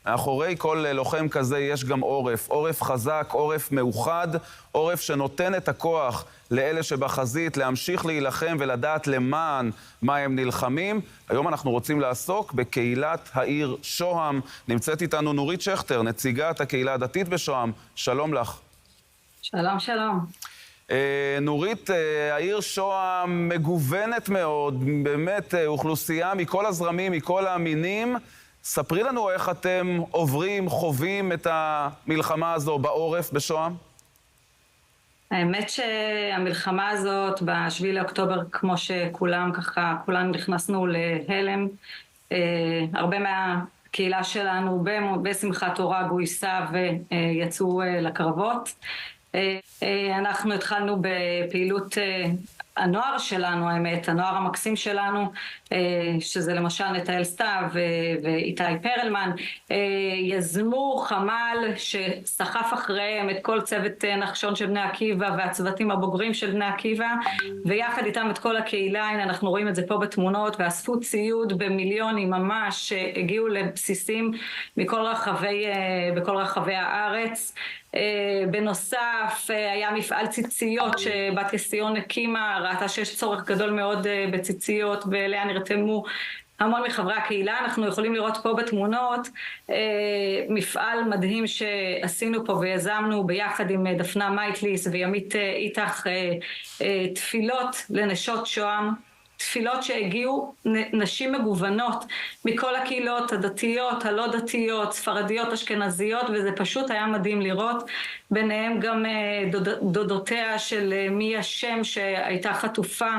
מאחורי כל לוחם כזה יש גם עורף. עורף חזק, עורף מאוחד, עורף שנותן את הכוח לאלה שבחזית להמשיך להילחם ולדעת למען מה הם נלחמים. היום אנחנו רוצים לעסוק בקהילת העיר שוהם. נמצאת איתנו נורית שכטר, נציגת הקהילה הדתית בשוהם. שלום לך. שלום, שלום. נורית, העיר שוהם מגוונת מאוד, באמת אוכלוסייה מכל הזרמים, מכל המינים. ספרי לנו איך אתם עוברים, חווים את המלחמה הזו בעורף בשוהם. האמת שהמלחמה הזאת ב7 לאוקטובר, כמו שכולם ככה, כולנו נכנסנו להלם. הרבה מהקהילה שלנו בשמחת תורה גויסה ויצאו לקרבות. אנחנו התחלנו בפעילות הנוער שלנו, האמת, הנוער המקסים שלנו, שזה למשל נתאל סתיו ואיתי פרלמן, יזמו חמ"ל שסחף אחריהם את כל צוות נחשון של בני עקיבא והצוותים הבוגרים של בני עקיבא, ויחד איתם את כל הקהילה. הנה אנחנו רואים את זה פה בתמונות, ואספו ציוד במיליונים ממש, שהגיעו לבסיסים בכל רחבי הארץ. בנוסף, היה מפעל ציציות שבת יסיון הקימה, ראתה שיש צורך גדול מאוד בציציות, ואליה נרתמו המון מחברי הקהילה. אנחנו יכולים לראות פה בתמונות מפעל מדהים שעשינו פה ויזמנו ביחד עם דפנה מייטליס וימית איתך, תפילות לנשות שוהם. תפילות שהגיעו נשים מגוונות מכל הקהילות, הדתיות, הלא דתיות, ספרדיות, אשכנזיות, וזה פשוט היה מדהים לראות. ביניהם גם דודותיה של מי השם שהייתה חטופה,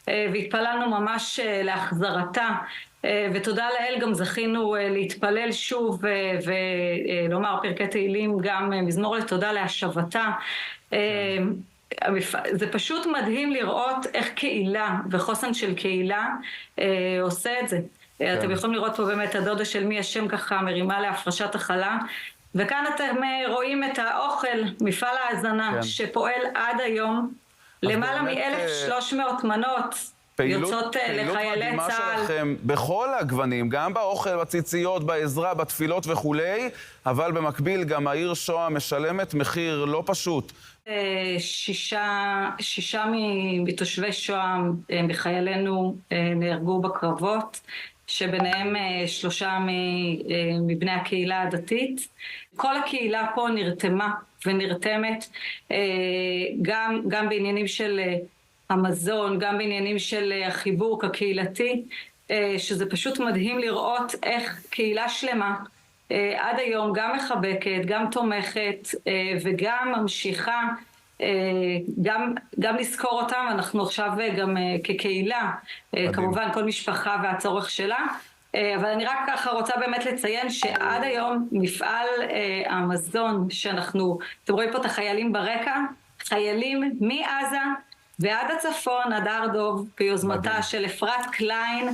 והתפללנו ממש להחזרתה. ותודה לאל גם זכינו להתפלל שוב ולומר פרקי תהילים, גם מזמור לתודה להשבתה. זה פשוט מדהים לראות איך קהילה וחוסן של קהילה עושה את זה. אתם יכולים לראות פה באמת הדודה של מי השם ככה מרימה להפרשת החלה, וכאן אתם רואים את האוכל, מפעל ההזנה, שפועל עד היום, למעלה מ-1,300 מנות יוצאות לחיילי צה"ל. שלכם בכל הגוונים, גם באוכל, בציציות, בעזרה, בתפילות וכולי, אבל במקביל גם העיר שוהם משלמת מחיר לא פשוט. 6 מתושבי שוהם מחיילינו נהרגו בקרבות, שביניהם 3 מבני הקהילה הדתית. כל הקהילה פה נרתמה ונרתמת, גם בעניינים של המזון, גם בעניינים של החיבור הקהילתי, שזה פשוט מדהים לראות איך קהילה שלמה עד היום גם מחבקת, גם תומכת וגם ממשיכה, גם לזכור אותם. אנחנו עכשיו גם כקהילה, כמובן כל משפחה והצורך שלה, אבל אני רק ככה רוצה באמת לציין שעד היום מפעל המזון שאנחנו, אתם רואים פה את החיילים ברקע, חיילים מעזה ועד הצפון, עד הר דוב, ביוזמתה של אפרת קליין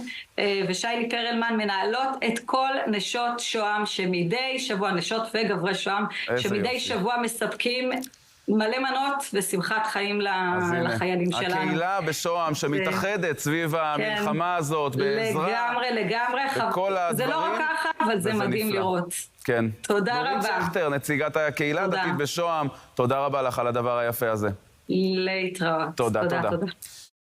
ושיילי פרלמן, מנהלות את כל נשות שוהם שמדי שבוע, נשות וגברי שוהם, שמדי שבוע מספקים מלא מנות ושמחת חיים לחיילים שלנו. הקהילה בשוהם שמתאחדת סביב המלחמה הזאת, בעזרה. לגמרי. זה לא רק ככה, אבל זה מדהים לראות. כן. תודה רבה. נורית שכטר, נציגת הקהילה הדתית בשוהם, תודה רבה לך על הדבר היפה הזה. להתראות. תודה.